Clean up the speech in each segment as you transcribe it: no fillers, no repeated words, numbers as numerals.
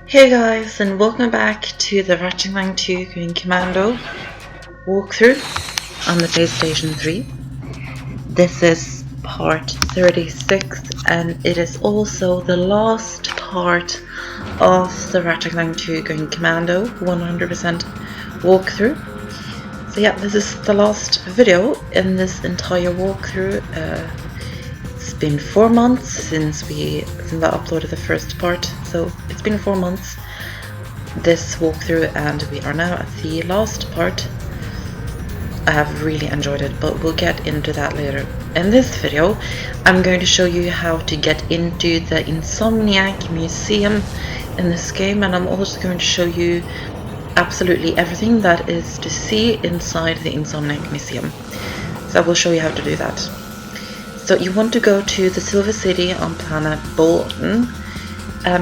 Hey guys, and welcome back to the Ratchet Clank 2 Commando walkthrough on the PlayStation 3. This is part 36, and it is also the last part of the Ratchet Clank 2 Commando 100% walkthrough. So yeah, this is the last video in this entire walkthrough. It's been 4 months since I uploaded the first part, so it's been 4 months this walkthrough, and we are now at the last part. I have really enjoyed it, but we'll get into that later. In this video, I'm going to show you how to get into the Insomniac Museum in this game, and I'm also going to show you absolutely everything that is to see inside the Insomniac Museum. So I will show you how to do that. So you want to go to the Silver City on planet Bolton.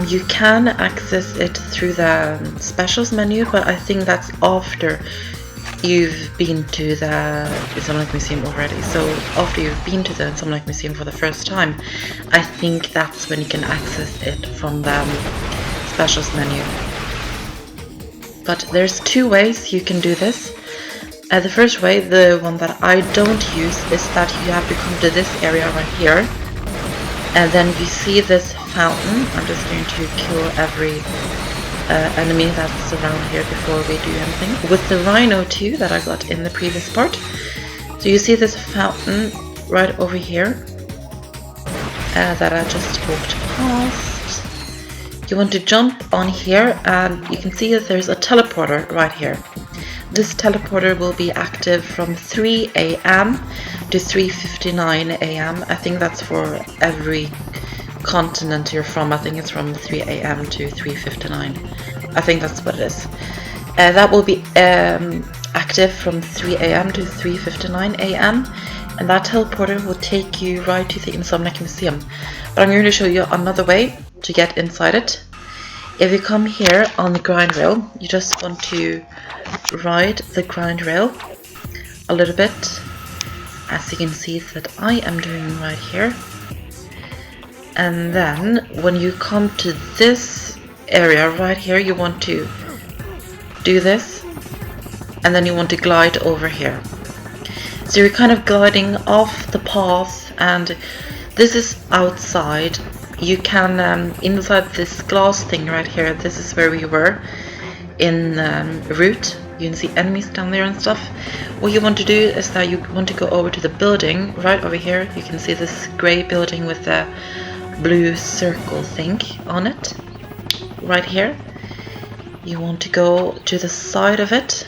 You can access it through the specials menu, but I think that's after you've been to the Insomniac Museum already. So after you've been to the Insomniac Museum for the first time, I think that's when you can access it from the specials menu. But there's 2 ways you can do this. The first way, the one that I don't use, is that you have to come to this area right here, and then you see this fountain. I'm just going to kill every enemy that's around here before we do anything. With the rhino too that I got in the previous part. So you see this fountain right over here that I just walked past. You want to jump on here, and you can see that there's a teleporter right here. This teleporter will be active from 3 AM to 3:59 AM. I think that's for every continent you're from. I think it's from 3 AM to 3:59. I think that's what it is. That will be active from 3 AM to 3:59 AM, and that teleporter will take you right to the Insomniac Museum. But I'm going to show you another way to get inside it. If you come here on the grind rail, you just want to ride the grind rail a little bit, as you can see that I am doing right here. And then when you come to this area right here, you want to do this, and then you want to glide over here. So you're kind of gliding off the path, and this is outside. You can, inside this glass thing right here, this is where we were in route. You can see enemies down there and stuff. What you want to do is that you want to go over to the building right over here. You can see this grey building with the blue circle thing on it right here. You want to go to the side of it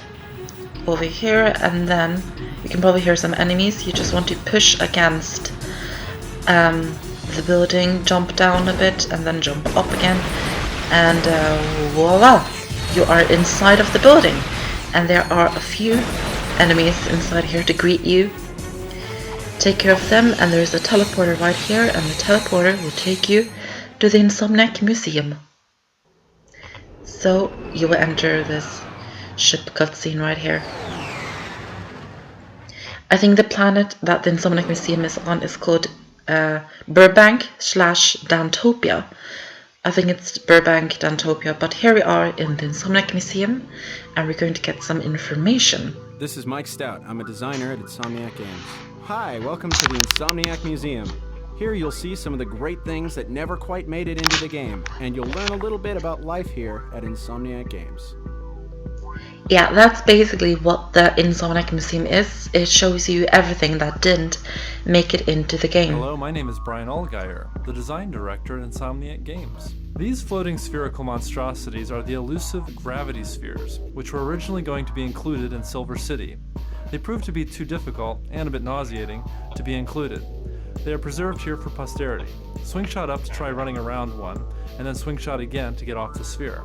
over here, and then you can probably hear some enemies. You just want to push against the building, jump down a bit, and then jump up again, and voila, you are inside of the building. And there are a few enemies inside here to greet you. Take care of them, and there's a teleporter right here, and the teleporter will take you to the Insomniac Museum. So you will enter this ship cutscene right here. I think the planet that the Insomniac Museum is on is called Burbank/Dantopia. I think it's Burbank, Dantopia, but here we are in the Insomniac Museum, and we're going to get some information. This is Mike Stout. I'm a designer at Insomniac Games. Hi, welcome to the Insomniac Museum. Here you'll see some of the great things that never quite made it into the game, and you'll learn a little bit about life here at Insomniac Games. Yeah, that's basically what the Insomniac Museum is. It shows you everything that didn't make it into the game. Hello, my name is Brian Allgeier, the design director at Insomniac Games. These floating spherical monstrosities are the elusive gravity spheres, which were originally going to be included in Silver City. They proved to be too difficult, and a bit nauseating, to be included. They are preserved here for posterity. Swing shot up to try running around one, and then swing shot again to get off the sphere.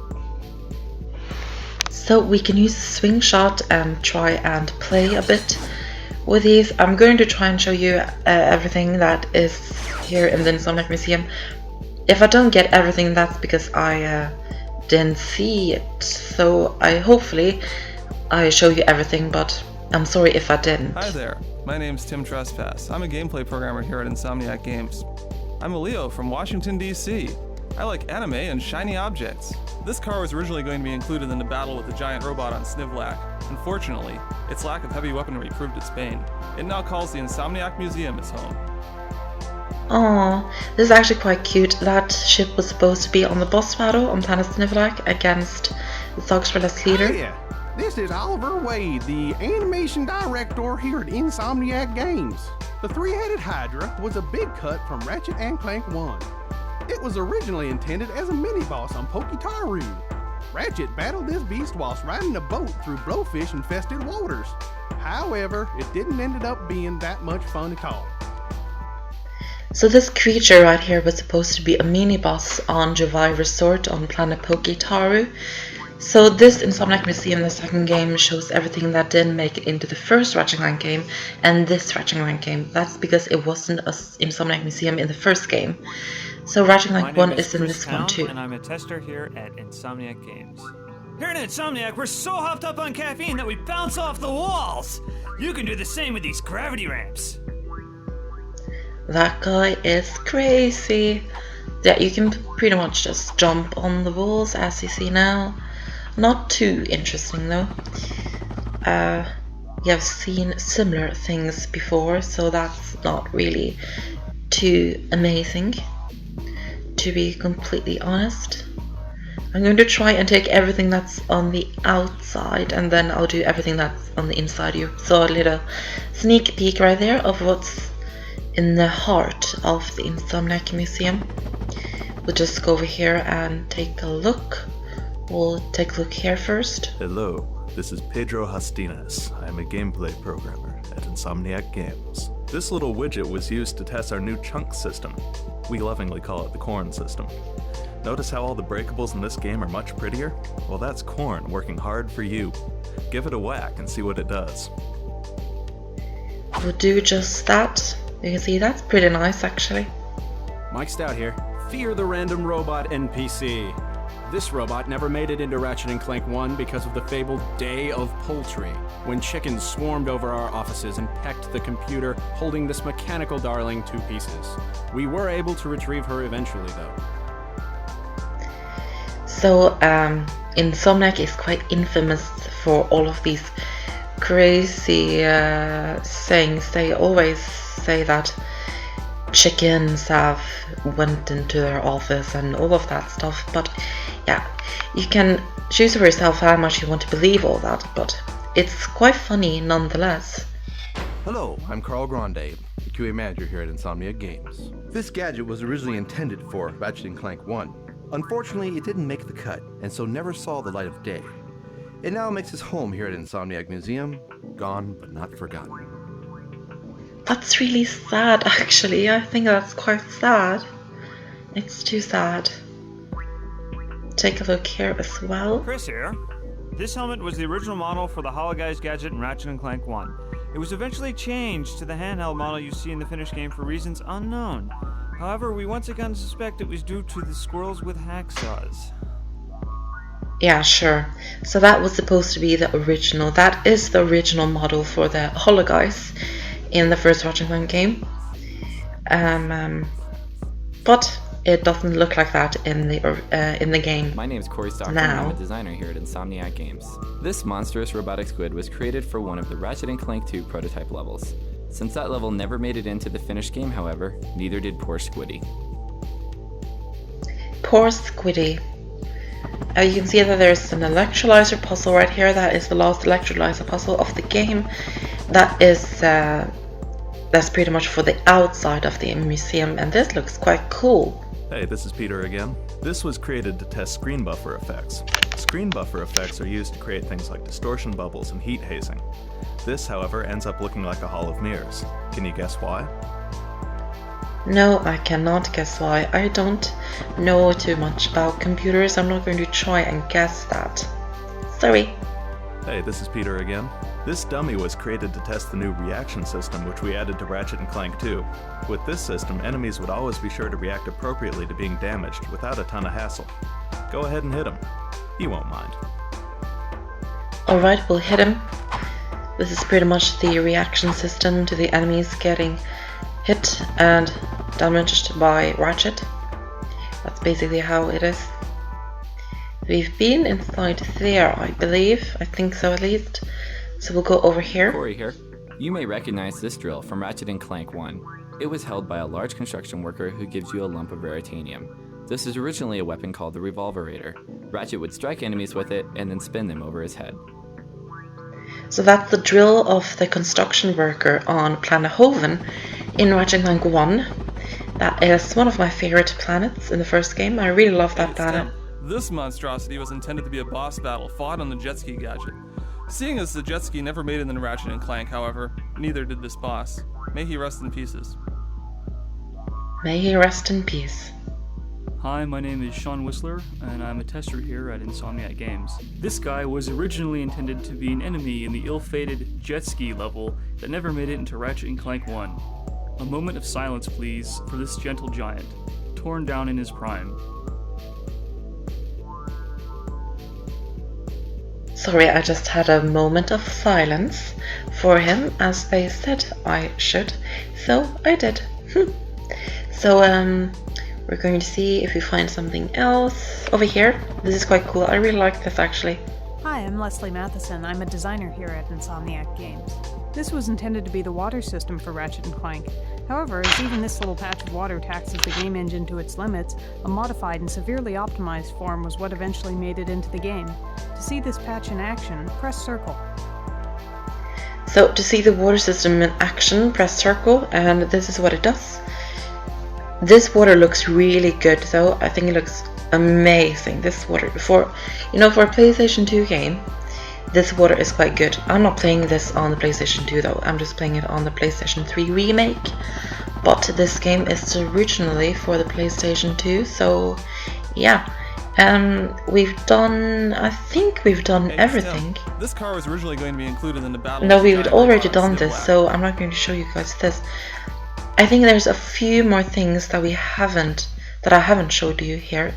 So we can use the swing shot and try and play a bit with these. I'm going to try and show you everything that is here in the Insomniac Museum. If I don't get everything, that's because I didn't see it. So hopefully I show you everything, but I'm sorry if I didn't. Hi there, my name's Tim Trespass. I'm a gameplay programmer here at Insomniac Games. I'm a Leo from Washington, D.C. I like anime and shiny objects. This car was originally going to be included in the battle with the giant robot on Snivlac. Unfortunately, its lack of heavy weaponry proved its bane. It now calls the Insomniac Museum its home. Oh, this is actually quite cute. That ship was supposed to be on the boss battle on Planet Snivlac against the Zogstrellis leader. Hey, this is Oliver Wade, the animation director here at Insomniac Games. The three-headed Hydra was a big cut from Ratchet and Clank 1. It was originally intended as a mini-boss on Pokitaru. Ratchet battled this beast whilst riding a boat through blowfish-infested waters. However, it didn't end up being that much fun at all. So this creature right here was supposed to be a mini-boss on Jovai Resort on planet Pokitaru. So this Insomniac Museum, the second game, shows everything that didn't make it into the first Ratchet Clank game and this Ratchet Clank game. That's because it wasn't an Insomniac Museum in the first game. So Ratchet Clank 1 is in this one too. And I'm a tester here at Insomniac Games. Here at Insomniac, we're so hopped up on caffeine that we bounce off the walls! You can do the same with these gravity ramps. That guy is crazy. Yeah, you can pretty much just jump on the walls as you see now. Not too interesting though. You have seen similar things before, so that's not really too amazing, to be completely honest. I'm going to try and take everything that's on the outside and then I'll do everything that's on the inside. You saw a little sneak peek right there of what's in the heart of the Insomniac Museum. We'll just go over here and take a look. We'll take a look here first. Hello, this is Pedro Hastines. I am a gameplay programmer at Insomniac Games. This little widget was used to test our new chunk system. We lovingly call it the corn system. Notice how all the breakables in this game are much prettier? Well, that's corn working hard for you. Give it a whack and see what it does. We'll do just that. You can see that's pretty nice actually. Mike Stout here. Fear the random robot NPC. This robot never made it into Ratchet & Clank 1 because of the fabled Day of Poultry, when chickens swarmed over our offices and pecked the computer, holding this mechanical darling to pieces. We were able to retrieve her eventually, though. So, Insomniac is quite infamous for all of these crazy sayings. They always say that chickens have went into their office and all of that stuff, but yeah, you can choose for yourself how much you want to believe all that, but it's quite funny nonetheless. Hello, I'm Carl Grande, the QA manager here at Insomniac Games. This gadget was originally intended for Ratchet & Clank 1. Unfortunately, it didn't make the cut, and so never saw the light of day. It now makes its home here at Insomniac Museum, gone but not forgotten. That's really sad actually. I think that's quite sad. It's too sad. Take a look here as well. Chris here. This helmet was the original model for the Hologuise gadget in Ratchet & Clank 1. It was eventually changed to the handheld model you see in the finished game for reasons unknown. However, we once again suspect it was due to the squirrels with hacksaws. Yeah, sure. So that was supposed to be the original. That is the original model for the Hologuise in the first Ratchet & Clank game. But it doesn't look like that in the game. My name is Corey Stockton and I'm a designer here at Insomniac Games. This monstrous robotic squid was created for one of the Ratchet & Clank 2 prototype levels. Since that level never made it into the finished game, however, neither did poor Squiddy. Poor Squiddy. You can see that there's an electrolyzer puzzle right here. That is the last electrolyzer puzzle of the game. That is that's pretty much for the outside of the museum, and this looks quite cool. Hey, this is Peter again. This was created to test screen buffer effects. Screen buffer effects are used to create things like distortion bubbles and heat hazing. This, however, ends up looking like a hall of mirrors. Can you guess why? No, I cannot guess why. I don't know too much about computers. I'm not going to try and guess that. Sorry. Hey, this is Peter again. This dummy was created to test the new reaction system which we added to Ratchet & Clank 2. With this system, enemies would always be sure to react appropriately to being damaged without a ton of hassle. Go ahead and hit him. He won't mind. Alright, we'll hit him. This is pretty much the reaction system to the enemies getting hit and damaged by Ratchet. That's basically how it is. We've been inside there, I believe. I think so, at least. So we'll go over here. Corey here. You may recognize this drill from Ratchet & Clank 1. It was held by a large construction worker who gives you a lump of raritanium. This is originally a weapon called the Revolverator. Ratchet would strike enemies with it and then spin them over his head. So that's the drill of the construction worker on Planet Hoven in Ratchet Clank 1. That is one of my favorite planets in the first game. I really love that planet. This monstrosity was intended to be a boss battle fought on the jet ski gadget. Seeing as the jet ski never made it in Ratchet & Clank, however, neither did this boss. May he rest in pieces. May he rest in peace. Hi, my name is Sean Whistler, and I'm a tester here at Insomniac Games. This guy was originally intended to be an enemy in the ill-fated jet ski level that never made it into Ratchet & Clank 1. A moment of silence, please, for this gentle giant, torn down in his prime. Sorry, I just had a moment of silence for him, as they said I should, so I did. So, we're going to see if we find something else over here. This is quite cool. I really like this, actually. Hi, I'm Leslie Matheson. I'm a designer here at Insomniac Games. This was intended to be the water system for Ratchet & Clank. However, as even this little patch of water taxes the game engine to its limits, a modified and severely optimized form was what eventually made it into the game. To see this patch in action, press circle. So, to see the water system in action, press circle, and this is what it does. This water looks really good though. I think it looks amazing. This water, for a PlayStation 2 game, this water is quite good. I'm not playing this on the PlayStation 2 though. I'm just playing it on the PlayStation 3 remake. But this game is originally for the PlayStation 2, so yeah. I think we've done everything. This car was originally going to be included in the battle. No, we've already done this, so I'm not going to show you guys this. I think there's a few more things that I haven't showed you here.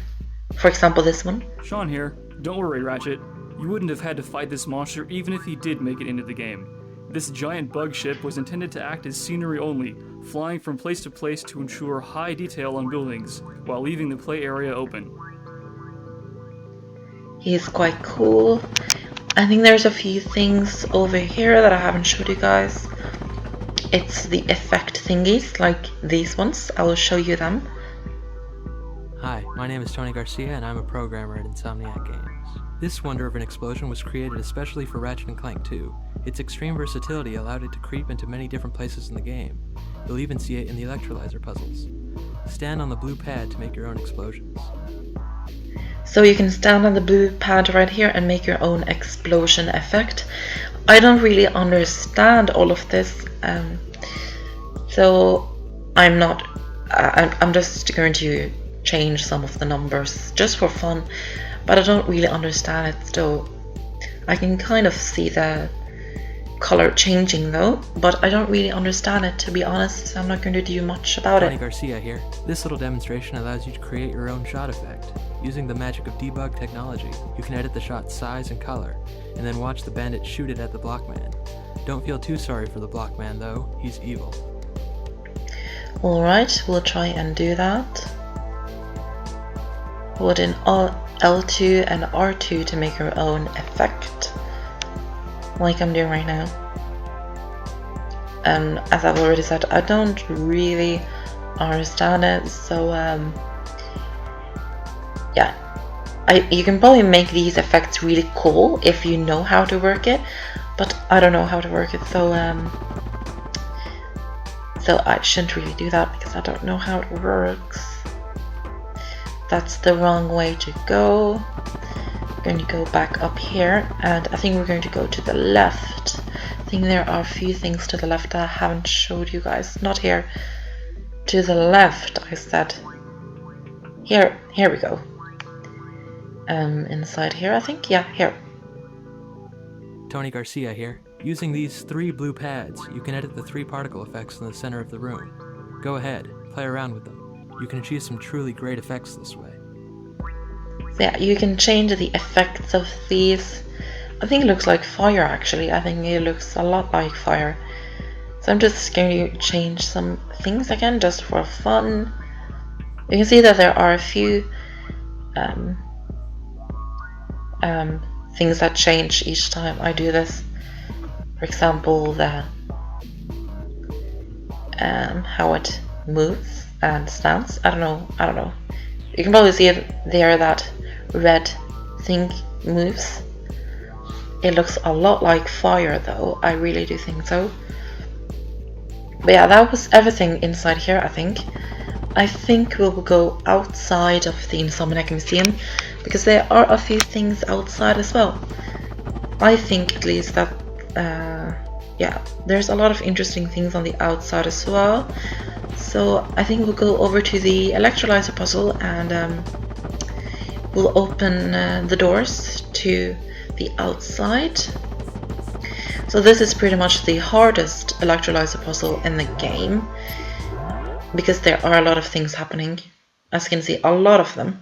For example, this one. Sean here. Don't worry, Ratchet. You wouldn't have had to fight this monster even if he did make it into the game. This giant bug ship was intended to act as scenery only, flying from place to place to ensure high detail on buildings, while leaving the play area open. He's quite cool. I think there's a few things over here that I haven't showed you guys. It's the effect thingies, like these ones. I will show you them. Hi, my name is Tony Garcia and I'm a programmer at Insomniac Games. This wonder of an explosion was created especially for Ratchet & Clank 2. Its extreme versatility allowed it to creep into many different places in the game. You'll even see it in the electrolyzer puzzles. Stand on the blue pad to make your own explosions. So you can stand on the blue pad right here and make your own explosion effect. I don't really understand all of this, so I'm just going to change some of the numbers just for fun, but I don't really understand it still. I can kind of see the color changing though, but I don't really understand it, to be honest, so I'm not going to do much about Tony it. Garcia here. This little demonstration allows you to create your own shot effect. Using the magic of debug technology, you can edit the shot's size and color, and then watch the bandit shoot it at the blockman. Don't feel too sorry for the blockman though, he's evil. Alright, we'll try and do that. Hold in L2 and R2 to make your own effect, like I'm doing right now. As I've already said, I don't really understand it, so yeah. You can probably make these effects really cool if you know how to work it, but I don't know how to work it, so I shouldn't really do that because I don't know how it works. That's the wrong way to go. We're going to go back up here, and I think we're going to go to the left. I think there are a few things to the left that I haven't showed you guys. Not here. To the left, I said. Here we go. Inside here, I think? Yeah, here. Tony Garcia here. Using these 3 blue pads, you can edit the 3 particle effects in the center of the room. Go ahead, play around with them. You can achieve some truly great effects this way. So yeah, you can change the effects of these. I think it looks like fire actually. I think it looks a lot like fire. So I'm just going to change some things again just for fun. You can see that there are a few things that change each time I do this. For example, the how it moves and stands. I don't know. You can probably see it there, that red thing moves. It looks a lot like fire though, I really do think so. But yeah, that was everything inside here, I think. I think we'll go outside of the Insomniac Museum, because there are a few things outside as well. I think at least that, yeah, there's a lot of interesting things on the outside as well. So I think we'll go over to the electrolyzer puzzle and we'll open the doors to the outside. So this is pretty much the hardest electrolyzer puzzle in the game, because there are a lot of things happening, as you can see, a lot of them.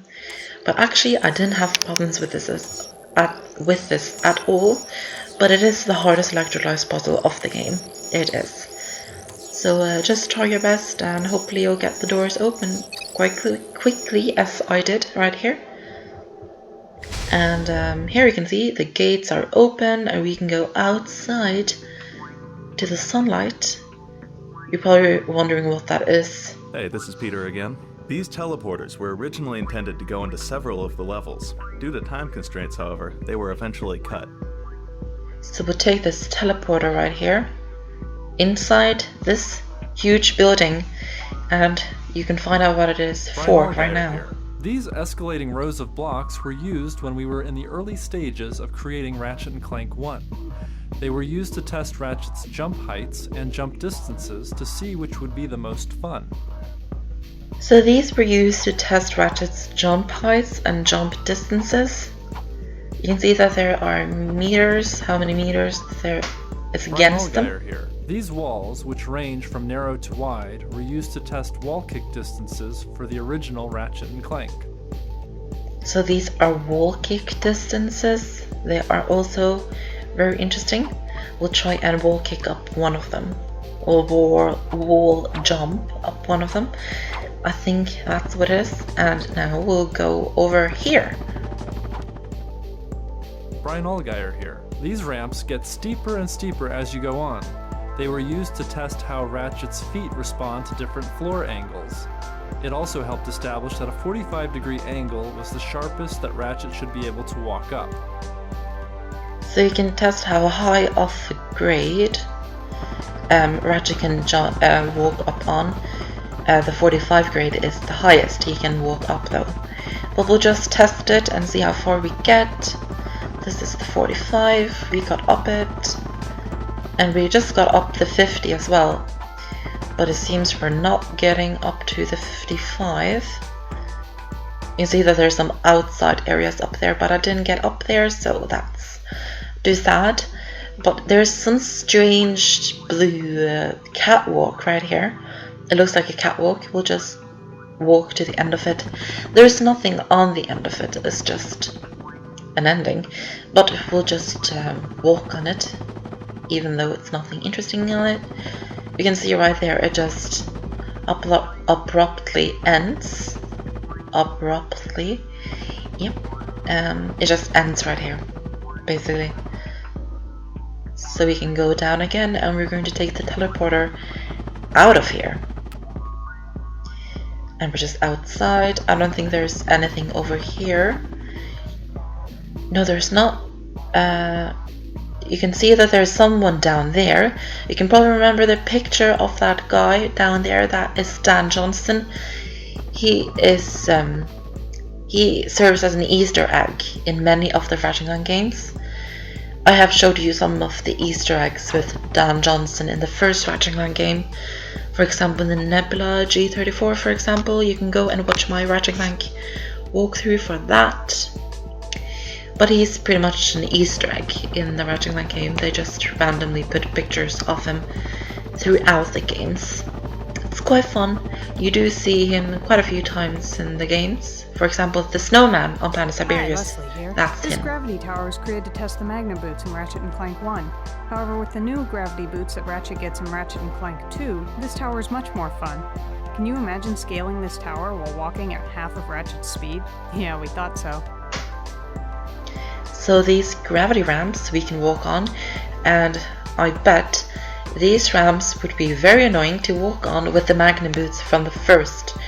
But actually I didn't have problems with this at all, but it is the hardest electrolyzer puzzle of the game. It is. So just try your best and hopefully you'll get the doors open quite quickly, as I did right here. And here you can see the gates are open and we can go outside to the sunlight. You're probably wondering what that is. Hey, this is Peter again. These teleporters were originally intended to go into several of the levels. Due to time constraints, however, they were eventually cut. So we'll take this teleporter right here, inside this huge building, and you can find out what it is for right now. These escalating rows of blocks were used when we were in the early stages of creating Ratchet & Clank 1. They were used to test Ratchet's jump heights and jump distances to see which would be the most fun. So these were used to test Ratchet's jump heights and jump distances. You can see that there are meters, how many meters there is against them. Here. These walls, which range from narrow to wide, were used to test wall kick distances for the original Ratchet & Clank. So these are wall kick distances. They are also very interesting. We'll try and wall kick up one of them, or wall jump up one of them. I think that's what it is. And now we'll go over here. Brian Allgeier here. These ramps get steeper and steeper as you go on. They were used to test how Ratchet's feet respond to different floor angles. It also helped establish that a 45-degree angle was the sharpest that Ratchet should be able to walk up. So you can test how high of a grade Ratchet can walk up on. The 45 grade is the highest he can walk up though. But we'll just test it and see how far we get. This is the 45, we got up it. And we just got up the 50 as well. But it seems we're not getting up to the 55. You can see that there's some outside areas up there, but I didn't get up there, so that's too sad. But there's some strange blue catwalk right here. It looks like a catwalk. We'll just walk to the end of it. There's nothing on the end of it, it's just an ending. But we'll just walk on it, even though it's nothing interesting on it. You can see right there, it just abruptly ends. Abruptly. Yep. It just ends right here, basically. So we can go down again, and we're going to take the teleporter out of here. And we're just outside. I don't think there's anything over here. No, there's not. You can see that there's someone down there. You can probably remember the picture of that guy down there. That is Dan Johnston. He is he serves as an Easter egg in many of the Ratchet Clank games. I have showed you some of the Easter eggs with Dan Johnston in the first Ratchet Clank game. For example, in the Nebula G34, for example, you can go and watch my Ratchet Clank walkthrough for that. But he's pretty much an Easter egg in the Ratchet Clank game. They just randomly put pictures of him throughout the games. It's quite fun. You do see him quite a few times in the games. For example, the snowman on Planet Siberius. That's him. This gravity tower was created to test the magnet boots in Ratchet & Clank 1. However, with the new gravity boots that Ratchet gets in Ratchet & Clank 2, this tower is much more fun. Can you imagine scaling this tower while walking at half of Ratchet's speed? Yeah, we thought so. So these gravity ramps we can walk on, and I bet these ramps would be very annoying to walk on with the Magnum boots from the first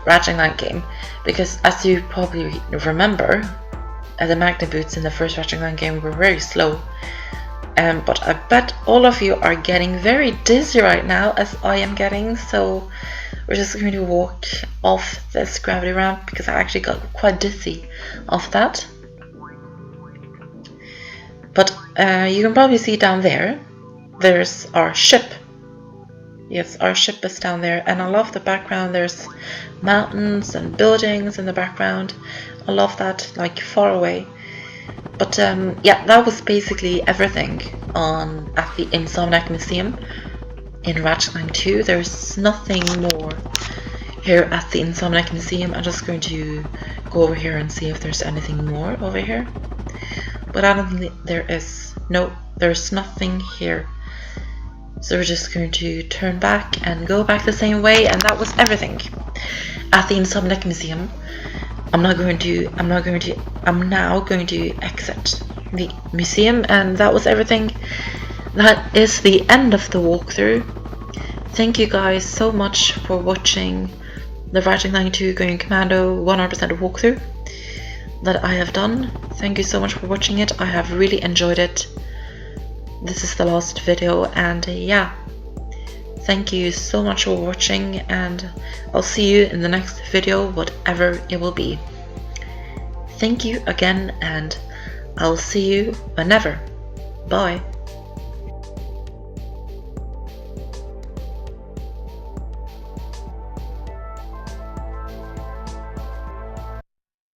Ratchet Clank game, because as you probably remember, the Magnum boots in the first Ratchet Clank game were very slow. But I bet all of you are getting very dizzy right now, as I am getting, so we're just going to walk off this gravity ramp because I actually got quite dizzy off that. But you can probably see down there, there's our ship. Yes, our ship is down there, and I love the background. There's mountains and buildings in the background. I love that, like far away. But yeah, that was basically everything at the Insomniac Museum in Ratchet Clank 2. There's nothing more here at the Insomniac Museum. I'm just going to go over here and see if there's anything more over here. But I don't think there is. No, there's nothing here. So we're just going to turn back and go back the same way, and that was everything at the Insomniac Museum. I'm now going to exit the museum, and that was everything. That is the end of the walkthrough. Thank you guys so much for watching the Ratchet Clank 2 Going Commando 100% walkthrough that I have done. Thank you so much for watching it. I have really enjoyed it. This is the last video, and yeah, thank you so much for watching, and I'll see you in the next video, whatever it will be. Thank you again, and I'll see you whenever. Bye.